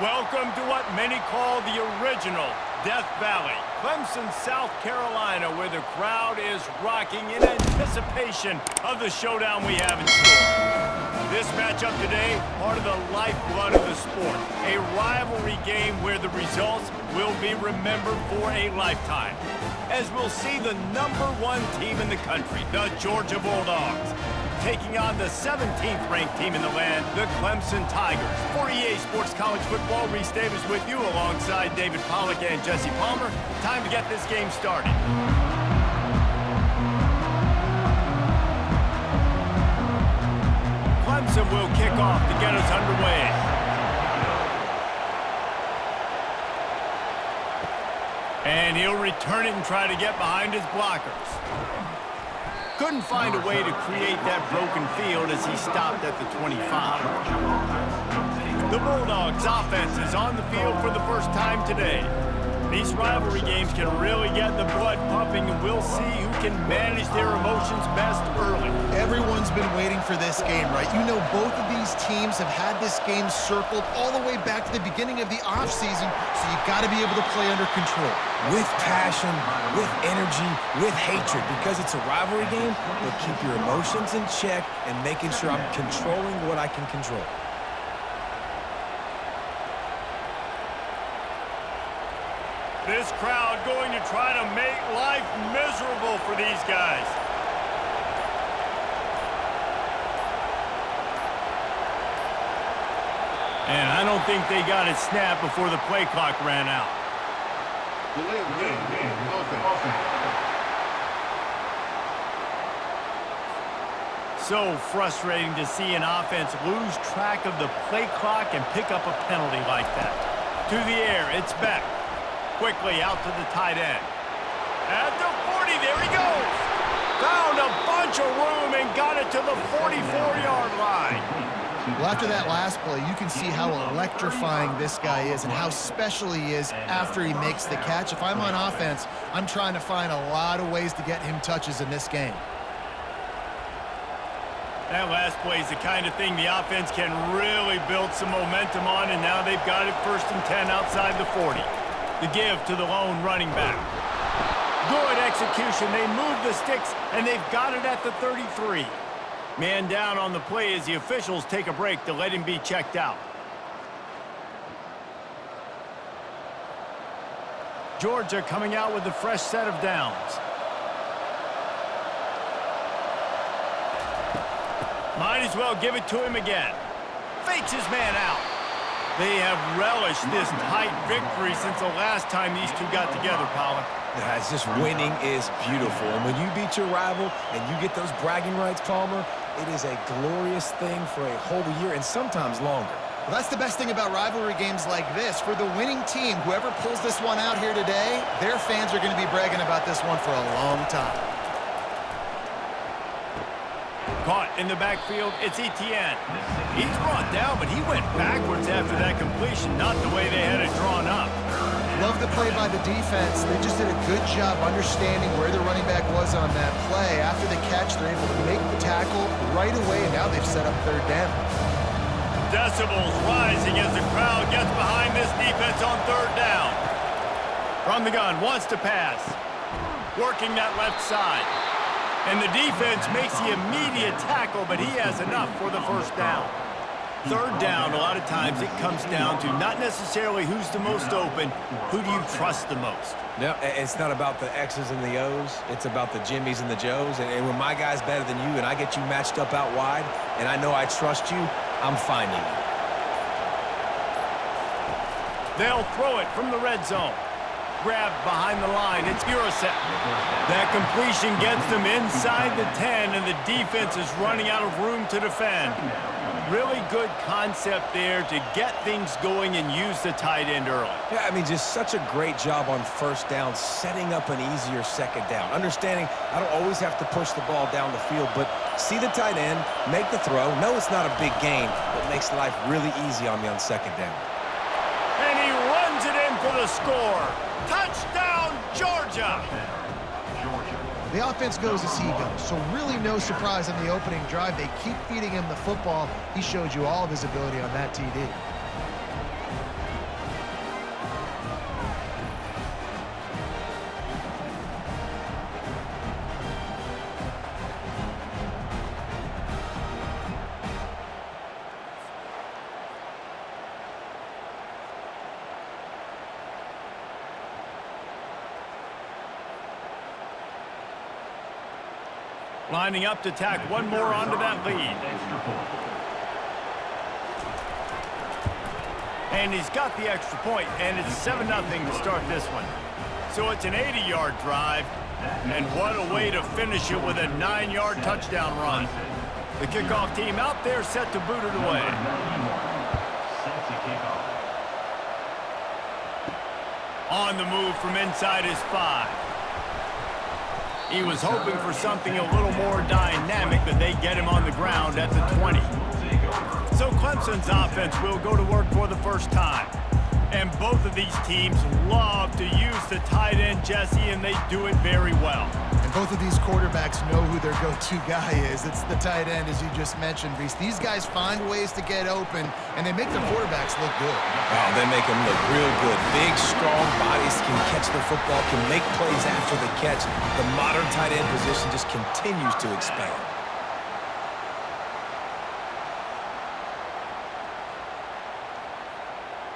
Welcome to what many call the original Death Valley, Clemson, South Carolina, where the crowd is rocking in anticipation of the showdown we have in store. This matchup today, part of the lifeblood of the sport, a rivalry game where the results will be remembered for a lifetime, as we'll see the #1 team in the country, the Georgia Bulldogs, taking on the 17th ranked team in the land, the Clemson Tigers. For EA Sports College Football, Reese Davis with you alongside David Pollack and Jesse Palmer. Time to get this game started. Clemson will kick off to get us underway. And he'll return it and try to get behind his blockers. Couldn't find a way to create that broken field as he stopped at the 25. The Bulldogs offense is on the field for the first time today. These rivalry games can really get the blood pumping, and we'll see who can manage their emotions best early. Everyone's been waiting for this game, right? You know, both of these teams have had this game circled all the way back to the beginning of the offseason, so you've got to be able to play under control. With passion, with energy, with hatred, because it's a rivalry game, but keep your emotions in check and making sure I'm controlling what I can control. This crowd going to try to make life miserable for these guys. And I don't think they got it snapped before the play clock ran out. So frustrating to see an offense lose track of the play clock and pick up a penalty like that. To the air, it's Beck. Quickly out to the tight end. At the 40, there he goes. Found a bunch of room and got it to the 44-yard line. Well, after that last play, you can see how electrifying this guy is and how special he is after he makes the catch. If I'm on offense, I'm trying to find a lot of ways to get him touches in this game. That last play is the kind of thing the offense can really build some momentum on, and now they've got it 1st and 10 outside the 40. The give to the lone running back. Good execution. They move the sticks, and they've got it at the 33. Man down on the play as the officials take a break to let him be checked out. Georgia coming out with a fresh set of downs. Might as well give it to him again. Fakes his man out. They have relished this tight victory since the last time these two got together, Pollack. Yeah, it's just winning is beautiful. And when you beat your rival and you get those bragging rights, Palmer, it is a glorious thing for a whole year and sometimes longer. Well, that's the best thing about rivalry games like this. For the winning team, whoever pulls this one out here today, their fans are going to be bragging about this one for a long time. Caught in the backfield, it's ETN. He's brought down, but he went backwards after that completion, not the way they had it drawn up. Love the play by the defense. They just did a good job understanding where the running back was on that play. After the catch, they're able to make the tackle right away, and now they've set up 3rd down. Decibels rising as the crowd gets behind this defense on 3rd down. From the gun, wants to pass. Working that left side. And the defense makes the immediate tackle, but he has enough for the 1st down. 3rd down, a lot of times it comes down to not necessarily who's the most open, who do you trust the most? No, it's not about the X's and the O's. It's about the Jimmys and the Joes. And when my guy's better than you and I get you matched up out wide, and I know I trust you, I'm finding you. They'll throw it from the red zone. Grabbed behind the line. It's immersive. That completion gets them inside the 10, and the defense is running out of room to defend. Really good concept there to get things going and use the tight end early. Yeah, I mean, just such a great job on 1st down, setting up an easier 2nd down. Understanding I don't always have to push the ball down the field, but see the tight end, make the throw. No, it's not a big gain, but makes life really easy on me on 2nd down. And he runs it in for the score. Touchdown, Georgia! The offense goes as he goes, so really no surprise on the opening drive. They keep feeding him the football. He showed you all of his ability on that TD. Lining up to tack one more onto that lead. And he's got the extra point, and it's 7-0 to start this one. So it's an 80-yard drive, and what a way to finish it with a 9-yard touchdown run. The kickoff team out there set to boot it away. On the move from inside his 5. He was hoping for something a little more dynamic, but they get him on the ground at the 20. So Clemson's offense will go to work for the first time. And both of these teams love to use the tight end, Jesse, and they do it very well. And both of these quarterbacks know who their go-to guy is. It's the tight end, as you just mentioned, Reese. These guys find ways to get open, and they make their quarterbacks look good. Oh, they make them look real good. Big, strong bodies can catch the football, can make plays after the catch. The modern tight end position just continues to expand.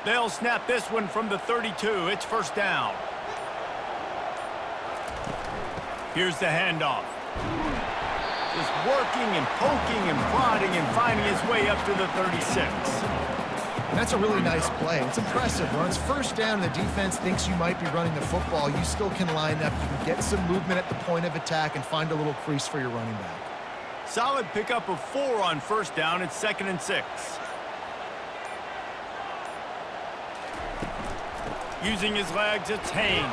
They'll snap this one from the 32. It's first down. Here's the handoff. Just working and poking and prodding and finding his way up to the 36. And that's a really nice play. It's impressive. When it's first down and the defense thinks you might be running the football, you still can line up. You can get some movement at the point of attack and find a little crease for your running back. Solid pickup of 4 on first down. It's 2nd and 6. Using his legs, it's Haynes.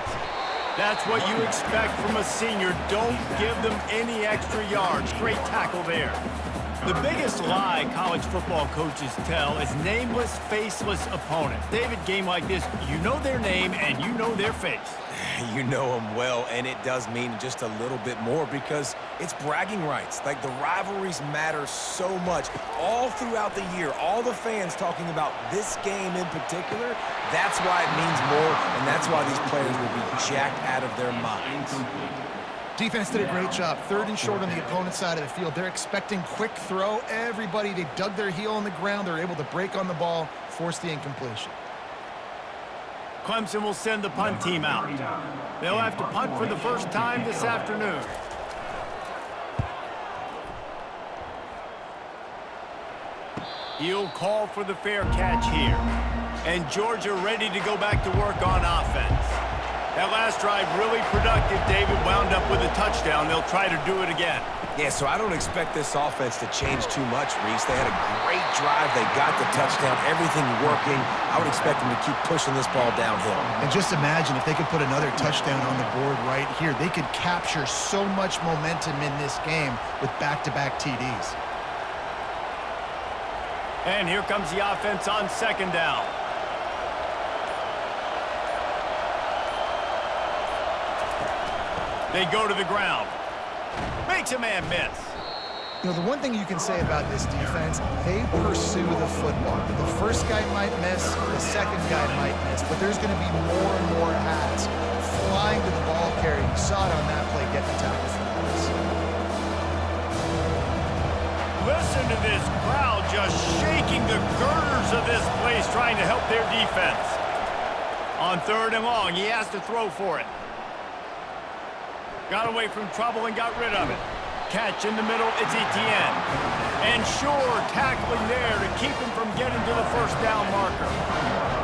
That's what you expect from a senior. Don't give them any extra yards. Great tackle there. The biggest lie college football coaches tell is nameless, faceless opponent. David, game like this, you know their name and you know their face. You know them well, and it does mean just a little bit more because it's bragging rights. Like, the rivalries matter so much all throughout the year. All the fans talking about this game in particular, that's why it means more, and that's why these players will be jacked out of their minds. Defense did a great job. 3rd and short on the opponent's side of the field. They're expecting quick throw. Everybody, they dug their heel on the ground. They're able to break on the ball, force the incompletion. Clemson will send the punt team out. They'll have to punt for the first time this afternoon. He'll call for the fair catch here. And Georgia ready to go back to work on offense. That last drive really productive. David wound up with a touchdown. They'll try to do it again. Yeah, so I don't expect this offense to change too much, Reese. They had a great drive. They got the touchdown, everything working. I would expect them to keep pushing this ball downhill. And just imagine if they could put another touchdown on the board right here. They could capture so much momentum in this game with back-to-back TDs. And here comes the offense on 2nd down. They go to the ground. Makes a man miss. You know, the one thing you can say about this defense, they pursue the football. The first guy might miss, the second guy might miss, but there's going to be more and more hats flying to the ball carrier. You saw it on that play, get the tackle for this. Listen to this crowd just shaking the girders of this place, trying to help their defense. On 3rd and long, he has to throw for it. Got away from trouble and got rid of it. Catch in the middle, it's Etienne. And sure, tackling there to keep him from getting to the first down marker.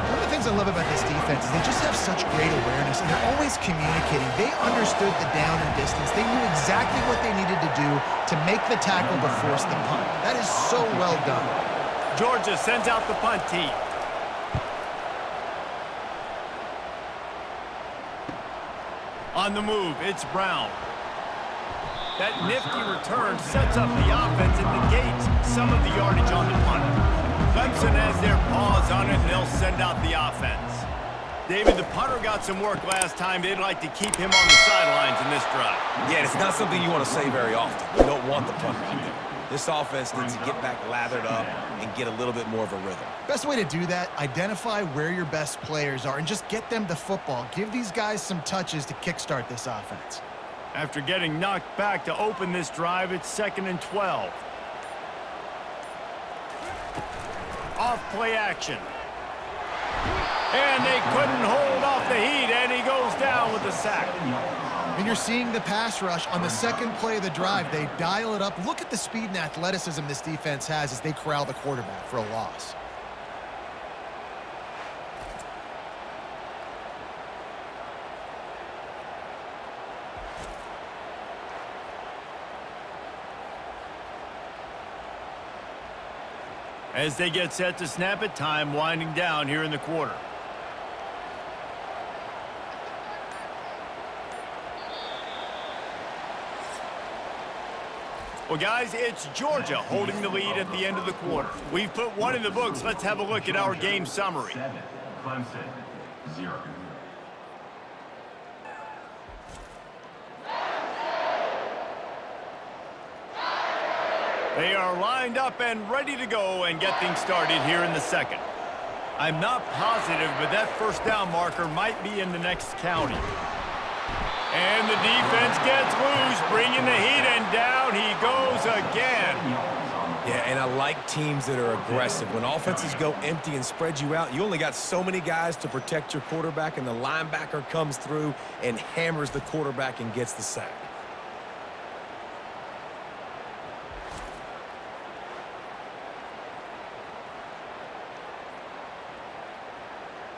One of the things I love about this defense is they just have such great awareness, and they're always communicating. They understood the down and distance. They knew exactly what they needed to do to make the tackle to force the punt. That is so well done. Georgia sends out the punt team. On the move, it's Brown. That nifty return sets up the offense and negates some of the yardage on the punt. Clemson has their paws on it, and they'll send out the offense. David, the punter got some work last time. They'd like to keep him on the sidelines in this drive. Yeah, it's not something you want to say very often. You don't want the punter out there. This offense needs to get back lathered up and get a little bit more of a rhythm. Best way to do that, identify where your best players are and just get them the football. Give these guys some touches to kickstart this offense. After getting knocked back to open this drive, it's 2nd and 12. Off play action. And they couldn't hold off the heat, and he goes down with the sack. And you're seeing the pass rush on the second play of the drive. They dial it up. Look at the speed and athleticism this defense has as they corral the quarterback for a loss. As they get set to snap it, time winding down here in the quarter. Well, guys, it's Georgia holding the lead at the end of the quarter. We've put one in the books. Let's have a look at our game summary. 7, Clemson, 0. They are lined up and ready to go and get things started here in the second. I'm not positive, but that first down marker might be in the next county. And the defense gets loose, bringing the heat, and down he goes again. Yeah, and I like teams that are aggressive. When offenses go empty and spread you out, you only got so many guys to protect your quarterback, and the linebacker comes through and hammers the quarterback and gets the sack.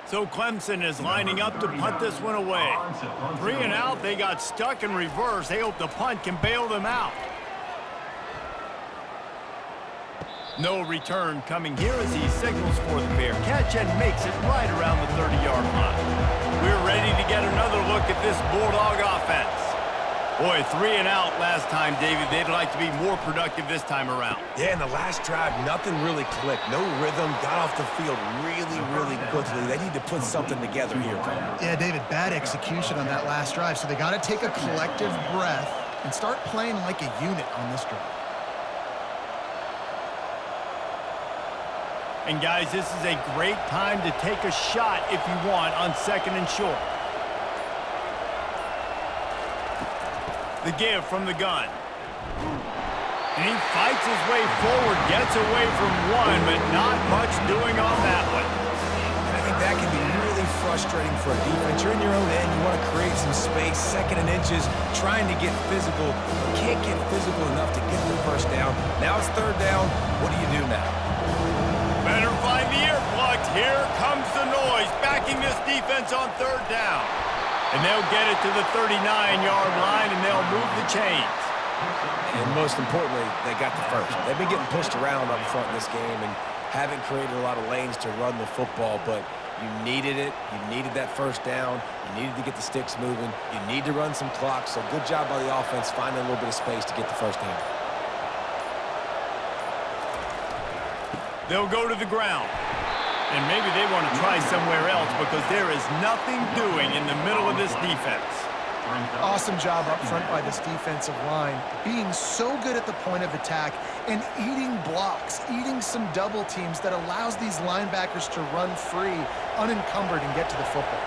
So Clemson is lining up to punt this one away. 3 and out, they got stuck in reverse. They hope the punt can bail them out. No return coming here as he signals for the fair catch and makes it right around the 30-yard line. We're ready to get another look at this Bulldog offense. Boy, 3 and out last time, David. They'd like to be more productive this time around. Yeah, in the last drive, nothing really clicked. No rhythm, got off the field really quickly. They need to put something together here, Tom. Yeah, David, bad execution on that last drive. So they got to take a collective breath and start playing like a unit on this drive. And guys, this is a great time to take a shot if you want on 2nd and short. The give from the gun. And he fights his way forward, gets away from one, but not much doing on that one. And I think that can be really frustrating for a defense. You're in your own end. You want to create some space, 2nd and inches, trying to get physical. You can't get physical enough to get the first down. Now it's 3rd down. What do you do now? Better find the earplugs. Here comes the noise, backing this defense on 3rd down. And they'll get it to the 39-yard line, and they'll move the chains. And most importantly, they got the first. They've been getting pushed around up front in this game and haven't created a lot of lanes to run the football, but you needed it. You needed that first down. You needed to get the sticks moving. You need to run some clock, so good job by the offense finding a little bit of space to get the first down. They'll go to the ground. And maybe they want to try somewhere else because there is nothing doing in the middle of this defense. Awesome job up front by this defensive line, being so good at the point of attack and eating blocks, eating some double teams that allows these linebackers to run free, unencumbered, and get to the football.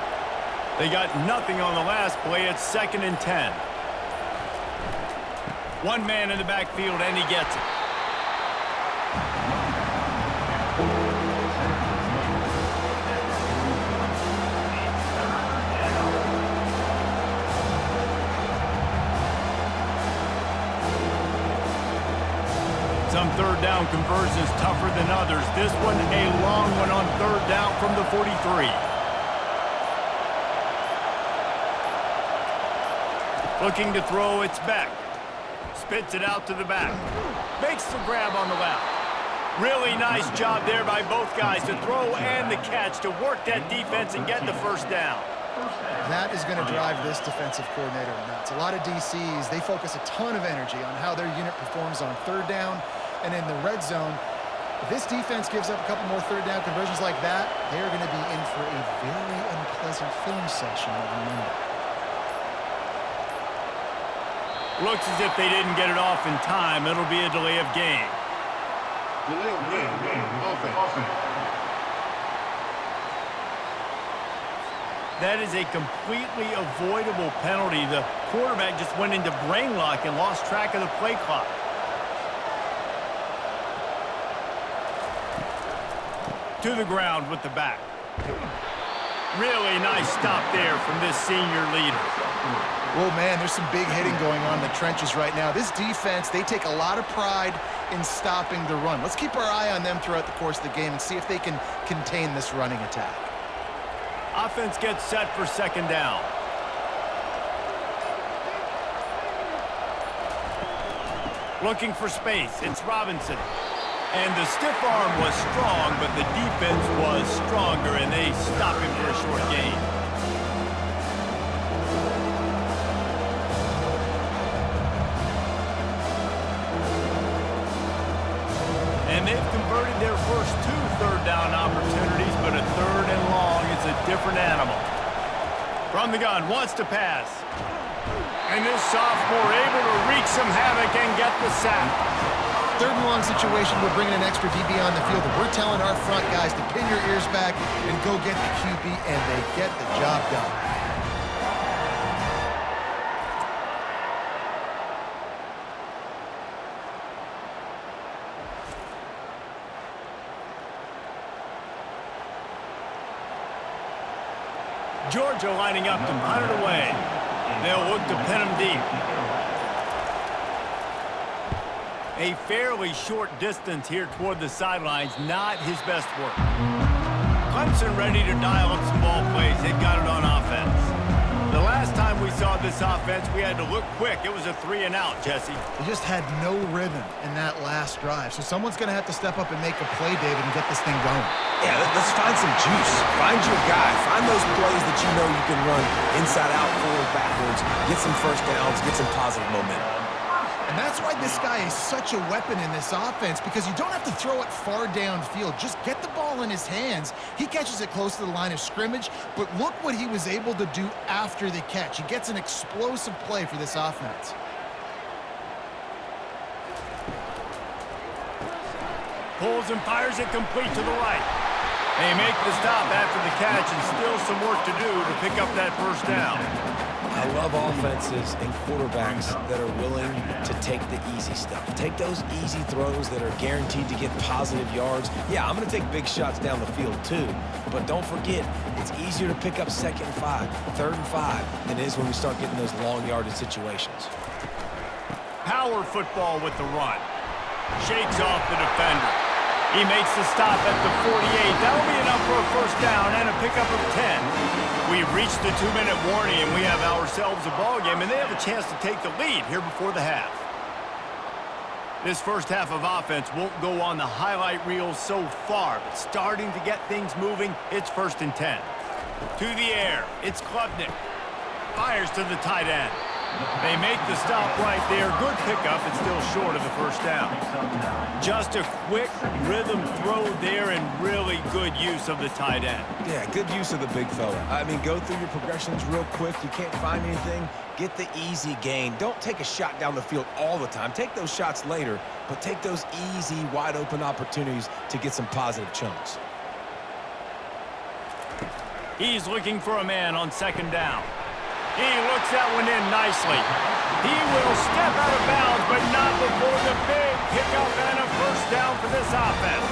They got nothing on the last play. It's 2nd and 10. One man in the backfield, and he gets it. Some 3rd down conversions tougher than others. This one a long one on 3rd down from the 43. Looking to throw, it's back. Spits it out to the back. Makes the grab on the left. Really nice job there by both guys to throw and the catch to work that defense and get the first down. That is going to drive this defensive coordinator nuts. A lot of DCs, they focus a ton of energy on how their unit performs on 3rd down and in the red zone. If this defense gives up a couple more 3rd down conversions like that, they are going to be in for a very unpleasant film session on Monday. Looks as if they didn't get it off in time. It'll be a delay of game. Delay of game. Offense. That is a completely avoidable penalty. The quarterback just went into brain lock and lost track of the play clock. To the ground with the back. Really nice stop there from this senior leader. Well, man, there's some big hitting going on in the trenches right now. This defense, they take a lot of pride in stopping the run. Let's keep our eye on them throughout the course of the game and see if they can contain this running attack. Offense gets set for second down. Looking for space. It's Robinson. And the stiff arm was strong, but the defense was stronger, and they stop him for a short gain. And they've converted their first 2 third-down opportunities, but a third and long is a different animal. From the gun, wants to pass. And this sophomore able to wreak some havoc and get the sack. Third and long situation, we're bringing an extra DB on the field, and we're telling our front guys to pin your ears back and go get the QB, and they get the job done. Georgia lining up to punt it away. They'll look to pin him deep. A fairly short distance here toward the sidelines, not his best work. Clemson ready to dial up some ball plays. They've got it on offense. The last time we saw this offense, we had to look quick. It was a 3-and-out, Jesse. They just had no rhythm in that last drive. So someone's going to have to step up and make a play, David, and get this thing going. Yeah, let's find some juice. Find your guy. Find those plays that you know you can run inside out, forward, backwards, get some first downs, get some positive momentum. And that's why this guy is such a weapon in this offense, because you don't have to throw it far downfield. Just get the ball in his hands. He catches it close to the line of scrimmage, but look what he was able to do after the catch. He gets an explosive play for this offense. Pulls and fires it complete to the right. They make the stop after the catch, and still some work to do to pick up that first down. I love offenses and quarterbacks that are willing to take the easy stuff. Take those easy throws that are guaranteed to get positive yards. Yeah, I'm going to take big shots down the field too, but don't forget, it's easier to pick up 2nd and 5, 3rd and 5 than it is when we start getting those long yardage situations. Power football with the run. Shakes off the defender. He makes the stop at the 48. That'll be enough for a first down and a pickup of 10. We've reached the 2-minute warning, and we have ourselves a ball game, and they have a chance to take the lead here before the half. This first half of offense won't go on the highlight reel so far, but starting to get things moving, it's 1st and 10. To the air, it's Klubnik. Fires to the tight end. They make the stop right there. Good pickup. It's still short of the first down. Just a quick rhythm throw there and really good use of the tight end. Yeah, good use of the big fella. I mean, go through your progressions real quick. You can't find anything. Get the easy gain. Don't take a shot down the field all the time. Take those shots later, but take those easy, wide-open opportunities to get some positive chunks. He's looking for a man on 2nd down. He looks that one in nicely. He will step out of bounds, but not before the big pickup and a first down for this offense.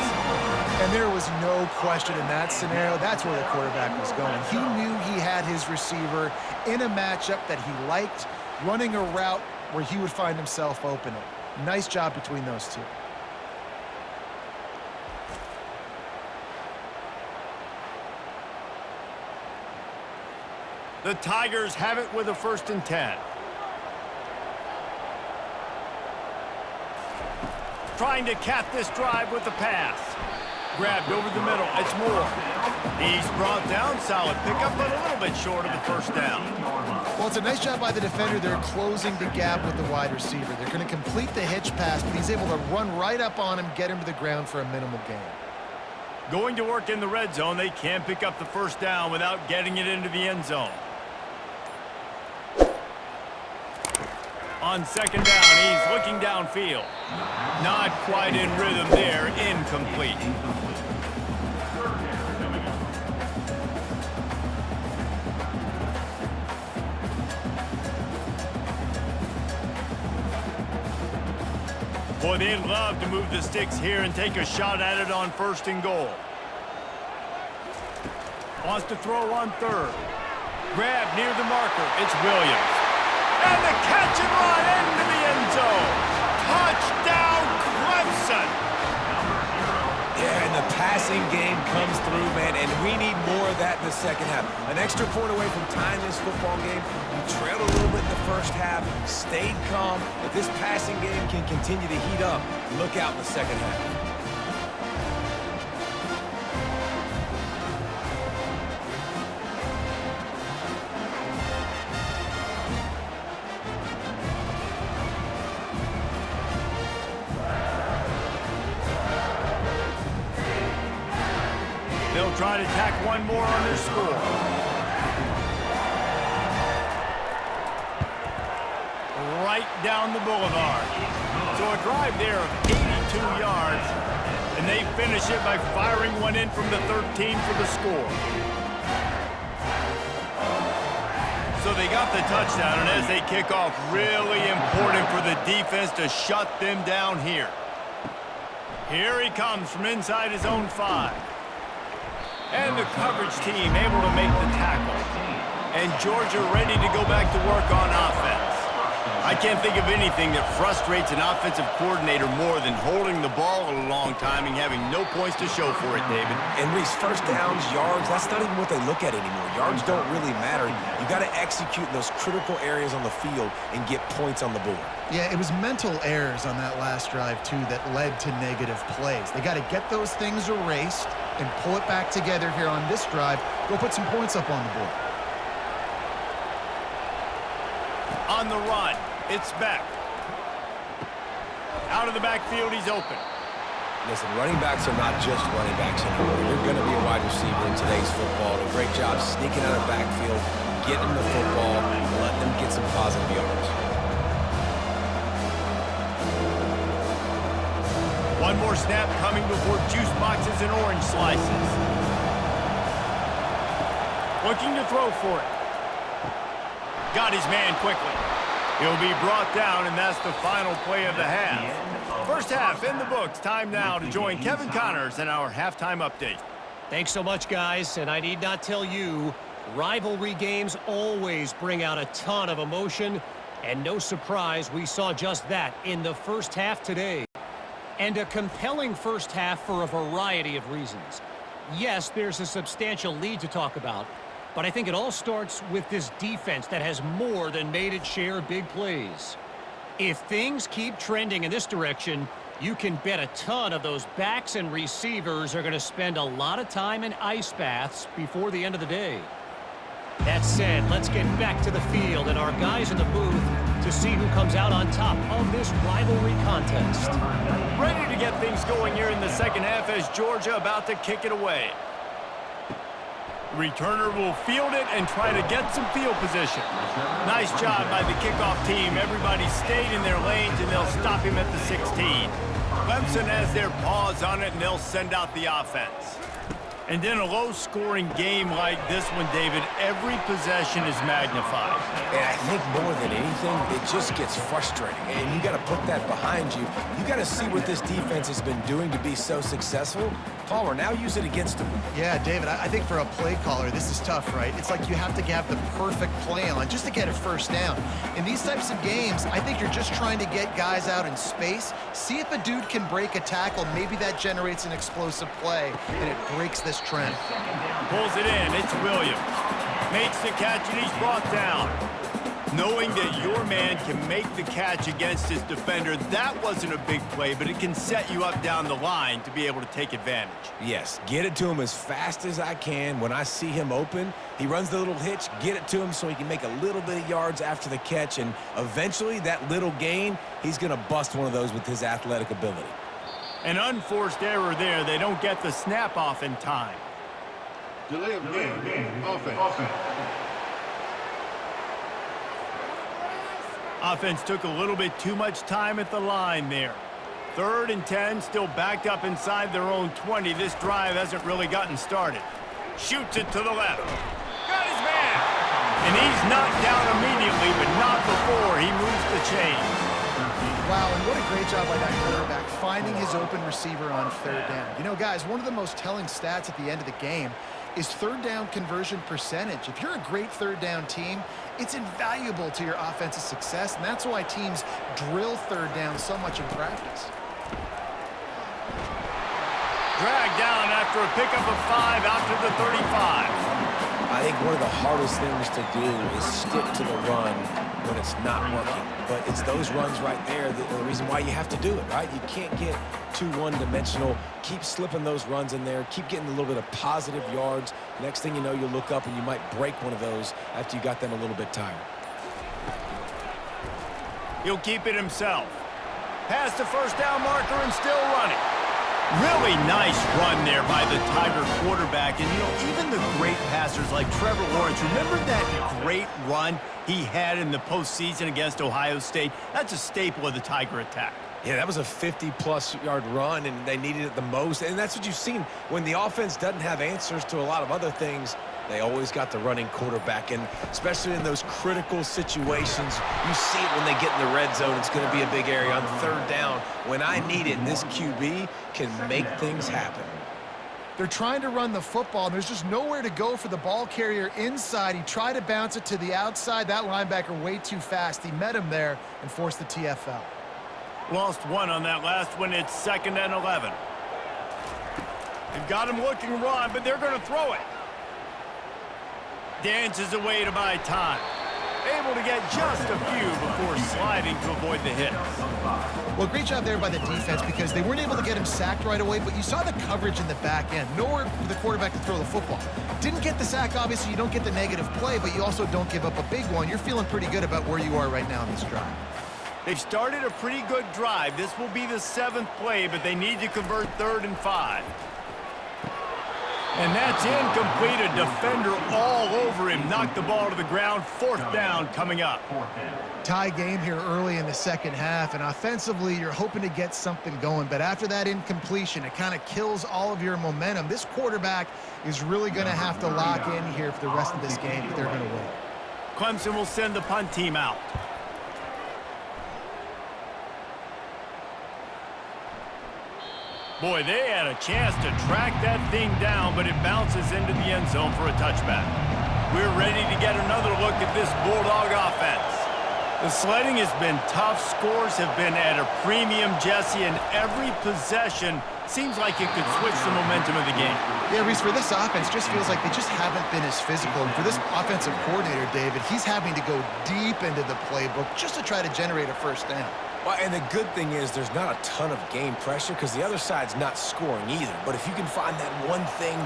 And there was no question in that scenario. That's where the quarterback was going. He knew he had his receiver in a matchup that he liked, running a route where he would find himself open. Nice job between those two. The Tigers have it with a 1st and 10. Trying to cap this drive with the pass. Grabbed over the middle. It's Moore. He's brought down. Solid pickup, but a little bit short of the first down. Well, it's a nice job by the defender. They're closing the gap with the wide receiver. They're going to complete the hitch pass, but he's able to run right up on him, get him to the ground for a minimal gain. Going to work in the red zone. They can't pick up the first down without getting it into the end zone. On 2nd down, he's looking downfield. Not quite in rhythm there, incomplete. Boy, they'd love to move the sticks here and take a shot at it on 1st and goal. Wants to throw on third. Grab near the marker. It's Williams. And the catch and run into the end zone. Touchdown, Clemson. Yeah, and the passing game comes through, man, and we need more of that in the second half. An extra point away from tying this football game. We trailed a little bit in the first half, stayed calm. If this passing game can continue to heat up, look out in the second half. They'll try to tack one more on their score. Right down the boulevard. So a drive there of 82 yards, and they finish it by firing one in from the 13 for the score. So they got the touchdown, and as they kick off, really important for the defense to shut them down here. Here he comes from inside his own 5. And the coverage team able to make the tackle. And Georgia ready to go back to work on offense. I can't think of anything that frustrates an offensive coordinator more than holding the ball a long time and having no points to show for it, David. And Reese, first downs, yards, that's not even what they look at anymore. Yards don't really matter. You got to execute in those critical areas on the field and get points on the board. Yeah, it was mental errors on that last drive, too, that led to negative plays. They got to get those things erased and pull it back together here on this drive. Go put some points up on the board. On the run, it's Beck. Out of the backfield, he's open. Listen, running backs are not just running backs anymore. You're going to be a wide receiver in today's football. A great job sneaking out of the backfield, getting the football, and letting them get some positive yards. One more snap coming before juice boxes and orange slices. Looking to throw for it. Got his man quickly. He'll be brought down, and that's the final play of the half. First half in the books. Time now to join Kevin Connors in our halftime update. Thanks so much, guys, and I need not tell you, rivalry games always bring out a ton of emotion, and no surprise we saw just that in the first half today. And a compelling first half for a variety of reasons. Yes, there's a substantial lead to talk about, but I think it all starts with this defense that has more than made its share of big plays. If things keep trending in this direction, you can bet a ton of those backs and receivers are going to spend a lot of time in ice baths before the end of the day. That said, let's get back to the field and our guys in the booth to see who comes out on top of this rivalry contest. Ready to get things going here in the second half as Georgia about to kick it away. Returner will field it and try to get some field position. Nice job by the kickoff team. Everybody stayed in their lanes, and they'll stop him at the 16. Clemson has their paws on it, and they'll send out the offense. And in a low-scoring game like this one, David, every possession is magnified. And I think more than anything, it just gets frustrating. And you got to put that behind you. You got to see what this defense has been doing to be so successful. Palmer, now use it against them. Yeah, David, I think for a play caller, this is tough, right? It's like you have to have the perfect play on just to get a first down. In these types of games, I think you're just trying to get guys out in space, see if a dude can break a tackle. Maybe that generates an explosive play, and it breaks this trend. Pulls it in. It's Williams. Makes the catch, and he's brought down. Knowing that your man can make the catch against his defender, that wasn't a big play, but it can set you up down the line to be able to take advantage. Yes, get it to him as fast as I can. When I see him open, he runs the little hitch, get it to him so he can make a little bit of yards after the catch, and eventually that little gain, he's going to bust one of those with his athletic ability. An unforced error there. They don't get the snap off in time. Delay of game. Offense. Offense took a little bit too much time at the line there. 3rd and 10, still backed up inside their own 20. This drive hasn't really gotten started. Shoots it to the left. Got his man! And he's knocked down immediately, but not before he moves the chains. Wow, and what a great job by that quarterback, finding his open receiver on third down. You know, guys, one of the most telling stats at the end of the game is third down conversion percentage. If you're a great third down team, it's invaluable to your offensive success, and that's why teams drill third down so much in practice. Dragged down after a pickup of 5 out to the 35. I think one of the hardest things to do is stick to the run when it's not working. But it's those runs right there that are the reason why you have to do it, right? You can't get too one-dimensional. Keep slipping those runs in there. Keep getting a little bit of positive yards. Next thing you know, you'll look up and you might break one of those after you got them a little bit tired. He'll keep it himself. Past the first down marker and still running. Really nice run there by the Tiger quarterback. And, you know, even the great passers like Trevor Lawrence, remember that great run he had in the postseason against Ohio State? That's a staple of the Tiger attack. Yeah, that was a 50-plus yard run, and they needed it the most. And that's what you've seen. When the offense doesn't have answers to a lot of other things, they always got the running quarterback. And especially in those critical situations, you see it when they get in the red zone. It's going to be a big area on third down. When I need it, this QB can make things happen. They're trying to run the football, and there's just nowhere to go for the ball carrier inside. He tried to bounce it to the outside. That linebacker way too fast. He met him there and forced the TFL. Lost one on that last one. It's 2nd and 11. They've got him looking run, but they're going to throw it. Dances away to buy time. Able to get just a few before sliding to avoid the hit. Well, great job there by the defense because they weren't able to get him sacked right away, but you saw the coverage in the back end. Nowhere for the quarterback to throw the football. Didn't get the sack, obviously. You don't get the negative play, but you also don't give up a big one. You're feeling pretty good about where you are right now in this drive. They've started a pretty good drive. This will be the 7th play, but they need to convert 3rd and 5. And that's incomplete. A defender all over him. Knocked the ball to the ground. 4th down coming up. Tie game here early in the second half, and offensively, you're hoping to get something going. But after that incompletion, it kind of kills all of your momentum. This quarterback is really going to have to lock in here for the rest of this game if they're going to win. Clemson will send the punt team out. Boy, they had a chance to track that thing down, but it bounces into the end zone for a touchback. We're ready to get another look at this Bulldog offense. The sledding has been tough. Scores have been at a premium, Jesse, and every possession seems like it could switch the momentum of the game. Yeah, Reese, for this offense, just feels like they just haven't been as physical. And for this offensive coordinator, David, he's having to go deep into the playbook just to try to generate a first down. Well, and the good thing is there's not a ton of game pressure because the other side's not scoring either. But if you can find that one thing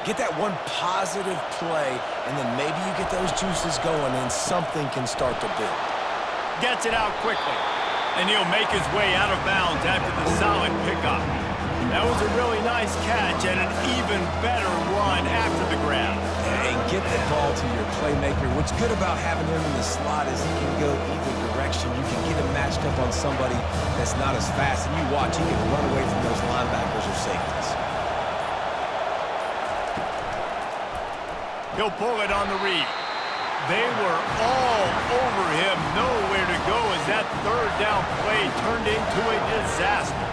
get that one positive play, and then maybe you get those juices going and something can start to build. Gets it out quickly, and he'll make his way out of bounds after the solid pickup. That was a really nice catch and an even better run after the grab. And get the ball to your playmaker. What's good about having him in the slot is he can go either direction. You can get him matched up on somebody that's not as fast, and you watch, he can run away from those linebackers or safeties. He'll pull it on the read. They were all over him, nowhere to go as that 3rd down play turned into a disaster.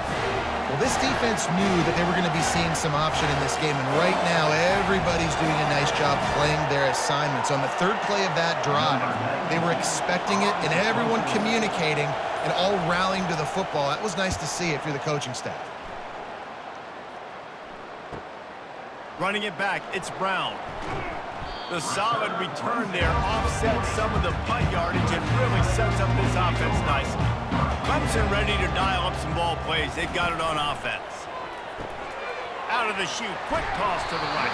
Well, this defense knew that they were going to be seeing some option in this game, and right now everybody's doing a nice job playing their assignments. On the 3rd play of that drive, they were expecting it, and everyone communicating and all rallying to the football. That was nice to see if you're the coaching staff. Running it back, it's Brown. The solid return there offsets some of the punt yardage and really sets up this offense nicely. Clemson ready to dial up some ball plays. They've got it on offense. Out of the chute, quick toss to the right.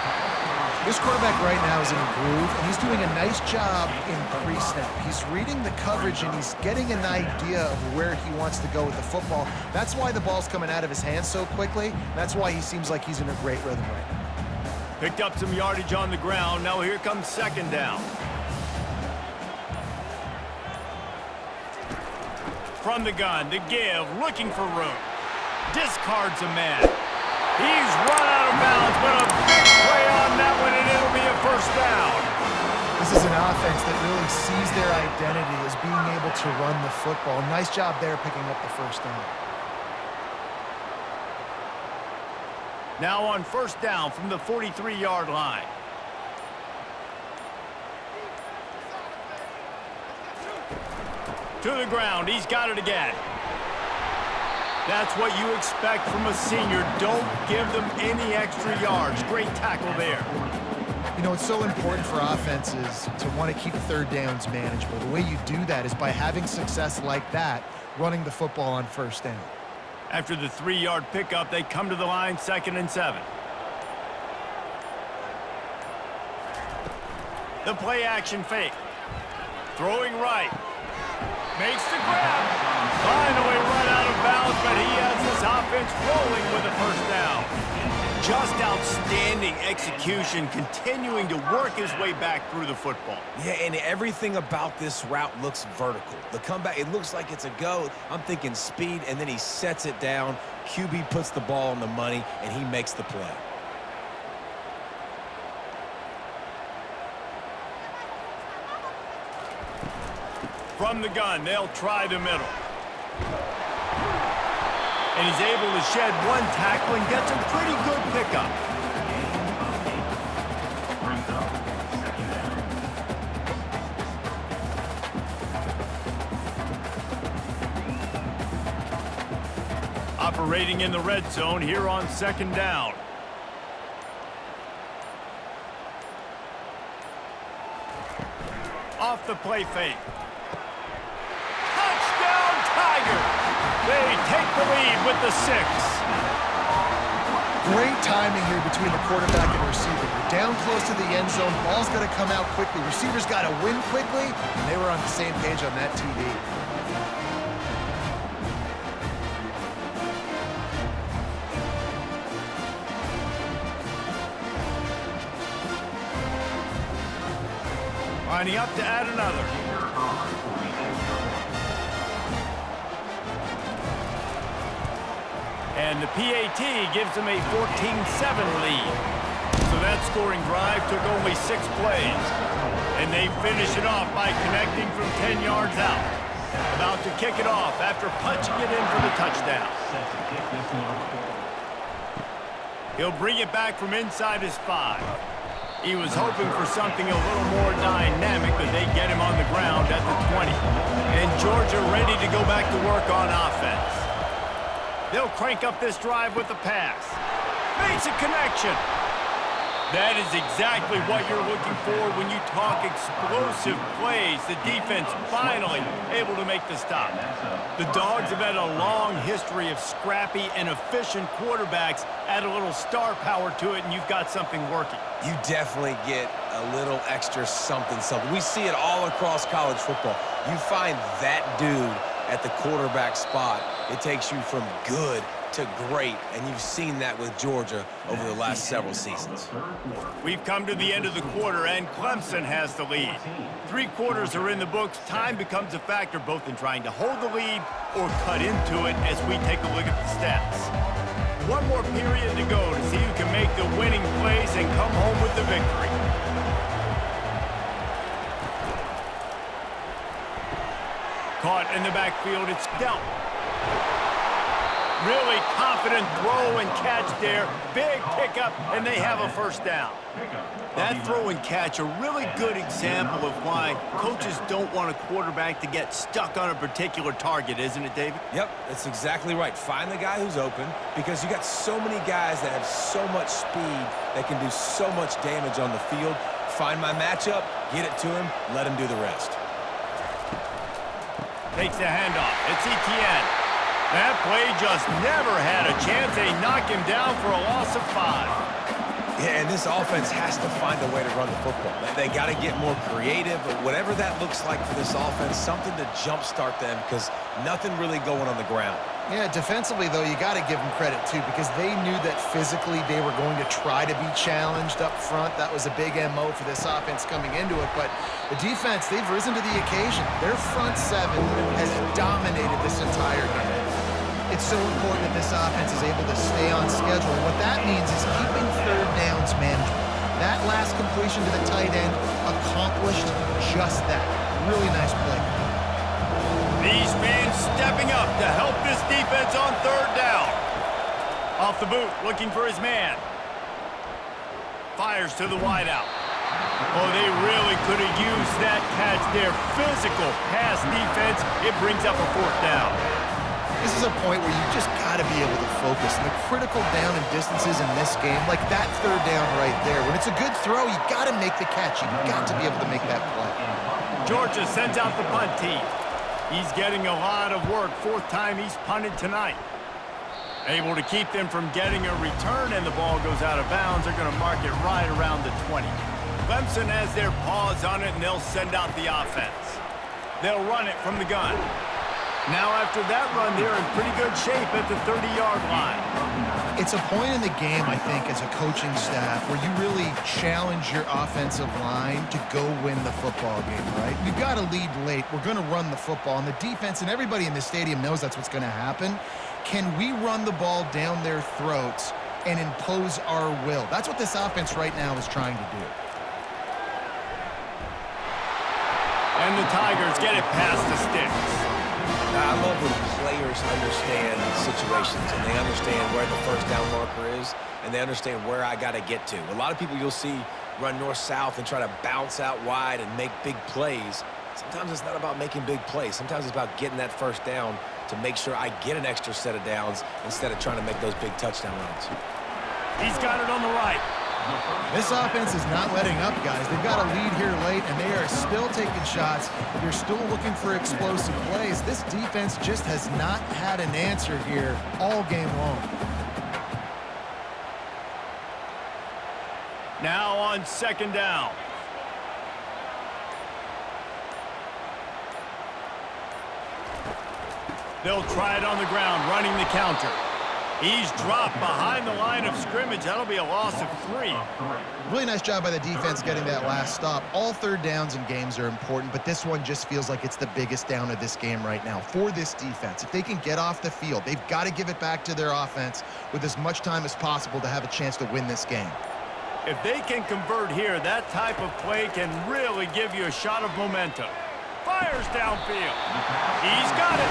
This quarterback right now is in a groove, and he's doing a nice job in pre-snap. He's reading the coverage, and he's getting an idea of where he wants to go with the football. That's why the ball's coming out of his hands so quickly. That's why he seems like he's in a great rhythm right now. Picked up some yardage on the ground. Now here comes 2nd down. From the gun, the give, looking for room. Discards a man. He's run out of bounds, but a big play on that one, and it'll be a 1st down. This This is an offense that really sees their identity as being able to run the football. Nice job there picking up the first down. Now on first down from the 43-yard line. To the ground. He's got it again. That's what you expect from a senior. Don't give them any extra yards. Great tackle there. You know, it's so important for offenses to want to keep third downs manageable. The way you do that is by having success like that, running the football on first down. After the 3-yard pickup, they come to the line, 2nd and 7. The play action fake. Throwing right. Makes the grab. Finally run out of bounds, but he has this offense rolling with a first down. Just outstanding execution, continuing to work his way back through the football. Yeah, and everything about this route looks vertical. The comeback, it looks like it's a go. I'm thinking speed, and then he sets it down. QB puts the ball on the money, and he makes the play. From the gun, they'll try the middle. And he's able to shed one tackle and gets a pretty good pickup. Operating in the red zone here on 2nd down. Off the play fake. Touchdown Tigers! They take the lead with the 6. Great timing here between the quarterback and receiver. You're down close to the end zone. Ball's going to come out quickly. Receivers got to win quickly, and they were on the same page on that TD. Lining up to add another. And the PAT gives them a 14-7 lead. So that scoring drive took only 6 plays. And they finish it off by connecting from 10 yards out. About to kick it off after punching it in for the touchdown. He'll bring it back from inside his 5. He was hoping for something a little more dynamic, but they get him on the ground at the 20. And Georgia ready to go back to work on offense. They'll crank up this drive with the pass. Makes a connection. That is exactly what you're looking for when you talk explosive plays. The defense finally able to make the stop. The Dogs have had a long history of scrappy and efficient quarterbacks. Add a little star power to it, and you've got something working. You definitely get a little extra something. We see it all across college football. You find that dude at the quarterback spot, it takes you from good to great, and you've seen that with Georgia over the last several seasons. We've come to the end of the quarter, and Clemson has the lead. 3 quarters are in the books. Time becomes a factor both in trying to hold the lead or cut into it as we take a look at the stats. 1 more period to go to see who can make the winning plays and come home with the victory. Caught in the backfield, it's dealt. Really confident throw and catch there. Big pickup, and they have a first down. That throw and catch, a really good example of why coaches don't want a quarterback to get stuck on a particular target, isn't it, David? Yep, that's exactly right. Find the guy who's open, because you got so many guys that have so much speed that can do so much damage on the field. Find my matchup, get it to him, let him do the rest. Takes the handoff. It's ETN. That play just never had a chance. They knock him down for a loss of 5. Yeah, and this offense has to find a way to run the football. They got to get more creative, but whatever that looks like for this offense, something to jumpstart them, because nothing really going on the ground. Yeah, defensively, though, you got to give them credit, too, because they knew that physically they were going to try to be challenged up front. That was a big MO for this offense coming into it. But the defense, they've risen to the occasion. Their front 7 has dominated this entire game. It's so important that this offense is able to stay on schedule. What that means is keeping third downs manageable. That last completion to the tight end accomplished just that. Really nice play. These fans stepping up to help this defense on third down. Off the boot, looking for his man. Fires to the wideout. Oh, they really could have used that catch there. Physical pass defense. It brings up a fourth down. This is a point where you just got to be able to focus. And the critical down and distances in this game, like that third down right there, when it's a good throw, you got to make the catch. You got to be able to make that play. Georgia sends out the punt team. He's getting a lot of work. Fourth time he's punted tonight. Able to keep them from getting a return, and the ball goes out of bounds. They're going to mark it right around the 20. Clemson has their paws on it, and they'll send out the offense. They'll run it from the gun. Now after that run, they're in pretty good shape at the 30-yard line. It's a point in the game, I think, as a coaching staff where you really challenge your offensive line to go win the football game, right? We've got to lead late. We're going to run the football, and the defense and everybody in the stadium knows that's what's going to happen. Can we run the ball down their throats and impose our will? That's what this offense right now is trying to do. And the Tigers get it past the sticks. I love when players understand situations and they understand where the first down marker is and they understand where I got to get to. A lot of people you'll see run north-south and try to bounce out wide and make big plays. Sometimes it's not about making big plays. Sometimes it's about getting that first down to make sure I get an extra set of downs instead of trying to make those big touchdown runs. He's got it on the right. This offense is not letting up, guys. They've got a lead here late, and they are still taking shots. They're still looking for explosive plays. This defense just has not had an answer here all game long. Now on second down. They'll try it on the ground, running the counter. He's dropped behind the line of scrimmage. That'll be a loss of 3. Really nice job by the defense getting that last stop. All third downs in games are important, but this one just feels like it's the biggest down of this game right now for this defense. If they can get off the field, they've got to give it back to their offense with as much time as possible to have a chance to win this game. If they can convert here, that type of play can really give you a shot of momentum. Fires downfield. He's got it.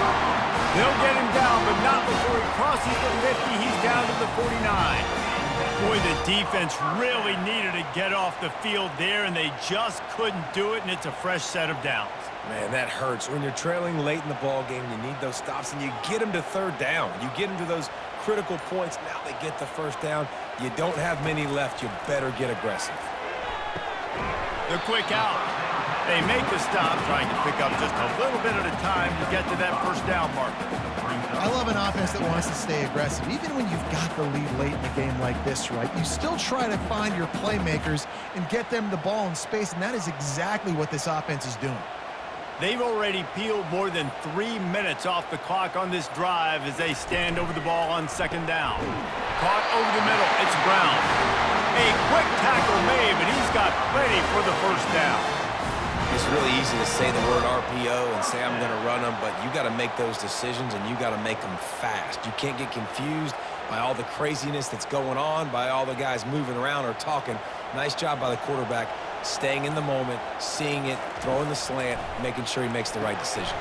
They'll get him down, but not before he crosses the 50. He's down to the 49. Boy, the defense really needed to get off the field there, and they just couldn't do it, and it's a fresh set of downs. Man, that hurts. When you're trailing late in the ball game, you need those stops, and you get them to third down. You get them to those critical points. Now they get the first down. You don't have many left. You better get aggressive. The quick out. They make the stop, trying to pick up just a little bit at a time to get to that first down marker. I love an offense that wants to stay aggressive. Even when you've got the lead late in the game like this, right, you still try to find your playmakers and get them the ball in space, and that is exactly what this offense is doing. They've already peeled more than 3 minutes off the clock on this drive as they stand over the ball on second down. Caught over the middle. It's Brown. A quick tackle made, but he's got plenty for the first down. It's really easy to say the word RPO and say I'm going to run them, but you got to make those decisions and you got to make them fast. You can't get confused by all the craziness that's going on, by all the guys moving around or talking. Nice job by the quarterback, staying in the moment, seeing it, throwing the slant, making sure he makes the right decision.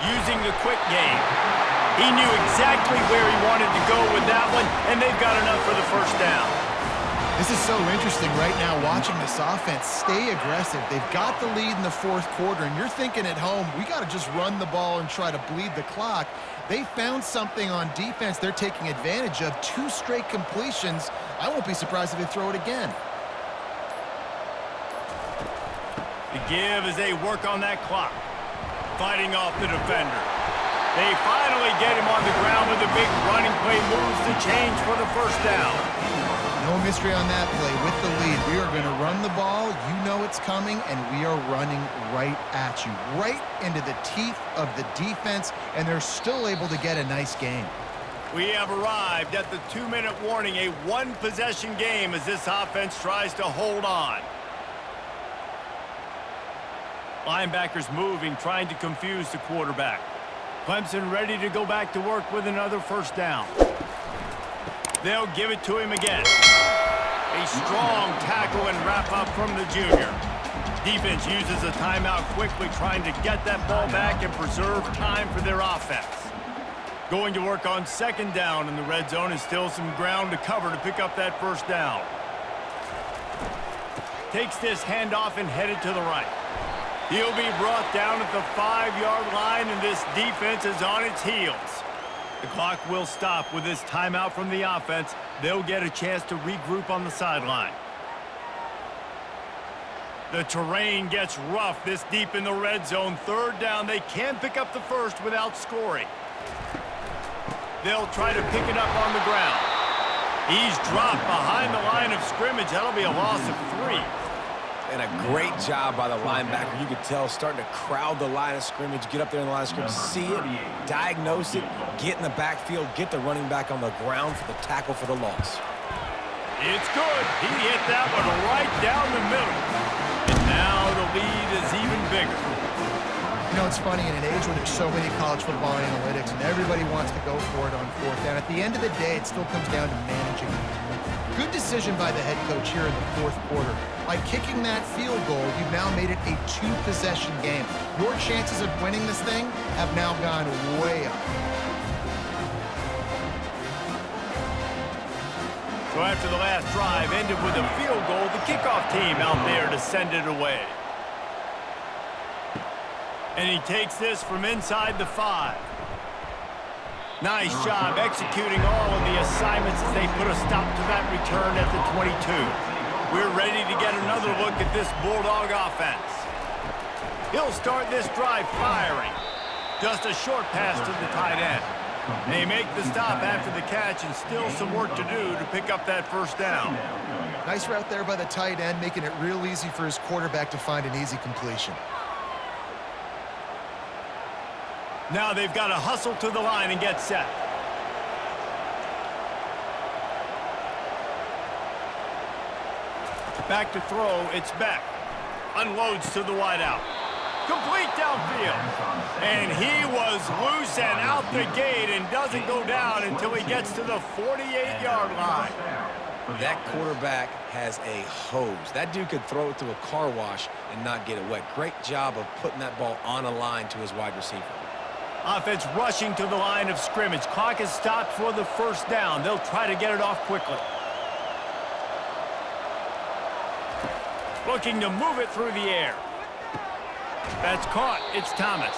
Using the quick game. He knew exactly where he wanted to go with that one, and they've got enough for the first down. This is so interesting right now watching this offense stay aggressive. They've got the lead in the fourth quarter, and you're thinking at home, we got to just run the ball and try to bleed the clock. They found something on defense they're taking advantage of. 2 straight completions. I won't be surprised if they throw it again. The give as they work on that clock. Fighting off the defender. They finally get him on the ground with a big running play, moves the change for the first down. No mystery on that play. With the lead, we are going to run the ball. You know it's coming, and we are running right at you, right into the teeth of the defense, and they're still able to get a nice game. We have arrived at the 2-minute warning, a 1-possession game as this offense tries to hold on. Linebackers moving, trying to confuse the quarterback. Clemson ready to go back to work with another first down. They'll give it to him again. A strong tackle and wrap up from the junior. Defense uses a timeout quickly, trying to get that ball back and preserve time for their offense. Going to work on second down in the red zone, and still some ground to cover to pick up that first down. Takes this handoff and headed to the right. He'll be brought down at the 5-yard line, and this defense is on its heels. The clock will stop with this timeout from the offense. They'll get a chance to regroup on the sideline. The terrain gets rough this deep in the red zone. Third down, they can pick up the first without scoring. They'll try to pick it up on the ground. He's dropped behind the line of scrimmage. That'll be a loss of 3. And a great job by the linebacker. You could tell starting to crowd the line of scrimmage, get up there in the line of scrimmage, see it, diagnose it, get in the backfield, get the running back on the ground for the tackle for the loss. It's good. He hit that one right down the middle. And now the lead is even bigger. You know, it's funny, in an age where there's so many college football analytics and everybody wants to go for it on fourth down, at the end of the day, it still comes down to managing. Good decision by the head coach here in the fourth quarter. By kicking that field goal, you've now made it a 2-possession game. Your chances of winning this thing have now gone way up. So after the last drive ended with a field goal, the kickoff team out there to send it away. And he takes this from inside the 5. Nice job executing all of the assignments as they put a stop to that return at the 22. We're ready to get another look at this Bulldog offense. He'll start this drive firing. Just a short pass to the tight end. They make the stop after the catch, and still some work to do to pick up that first down. Nice route there by the tight end, making it real easy for his quarterback to find an easy completion. Now they've got to hustle to the line and get set. Back to throw, it's Beck. Unloads to the wideout. Complete downfield. And he was loose and out the gate and doesn't go down until he gets to the 48-yard line. That quarterback has a hose. That dude could throw it through a car wash and not get it wet. Great job of putting that ball on a line to his wide receiver. Offense rushing to the line of scrimmage. Clock is stopped for the first down. They'll try to get it off quickly. Looking to move it through the air. That's caught. It's Thomas.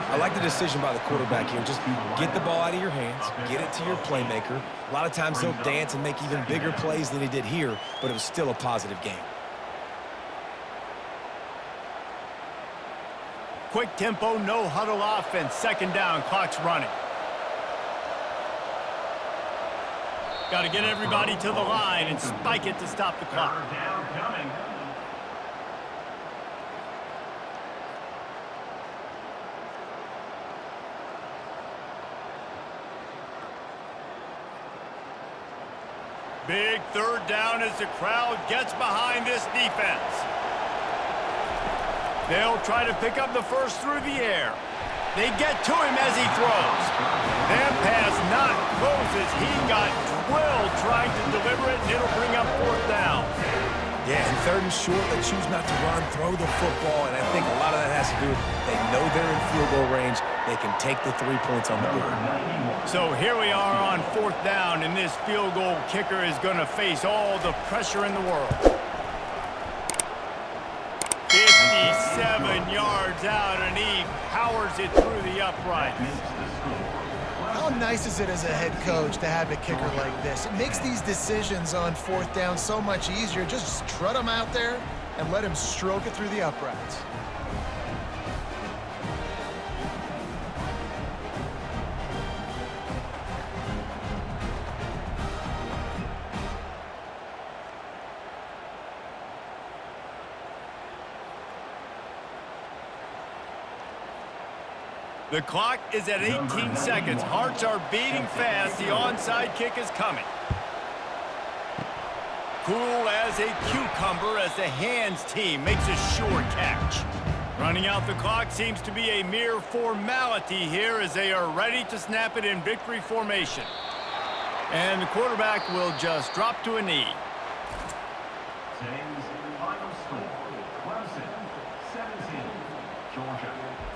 I like the decision by the quarterback here. Just get the ball out of your hands, get it to your playmaker. A lot of times he'll dance and make even bigger plays than he did here, but it was still a positive game. Quick tempo, no huddle offense. Second down, clock's running. Got to get everybody to the line and spike it to stop the clock. Big third down as the crowd gets behind this defense. They'll try to pick up the first through the air. They get to him as he throws. That pass not closes. He got drilled trying to deliver it, and it'll bring up fourth down. Yeah, and third and short, they choose not to run, throw the football, and I think a lot of that has to do with they know they're in field goal range. They can take the 3 points on the board. So here we are on fourth down, and this field goal kicker is going to face all the pressure in the world. 57 yards out, and he powers it through the uprights. How nice is it as a head coach to have a kicker like this? It makes these decisions on fourth down so much easier. Just strut him out there and let him stroke it through the uprights. The clock is at 18 seconds. Hearts are beating fast. The onside kick is coming. Cool as a cucumber as the hands team makes a sure catch. Running out the clock seems to be a mere formality here as they are ready to snap it in victory formation. And the quarterback will just drop to a knee. Today's final score, Clemson 17, Georgia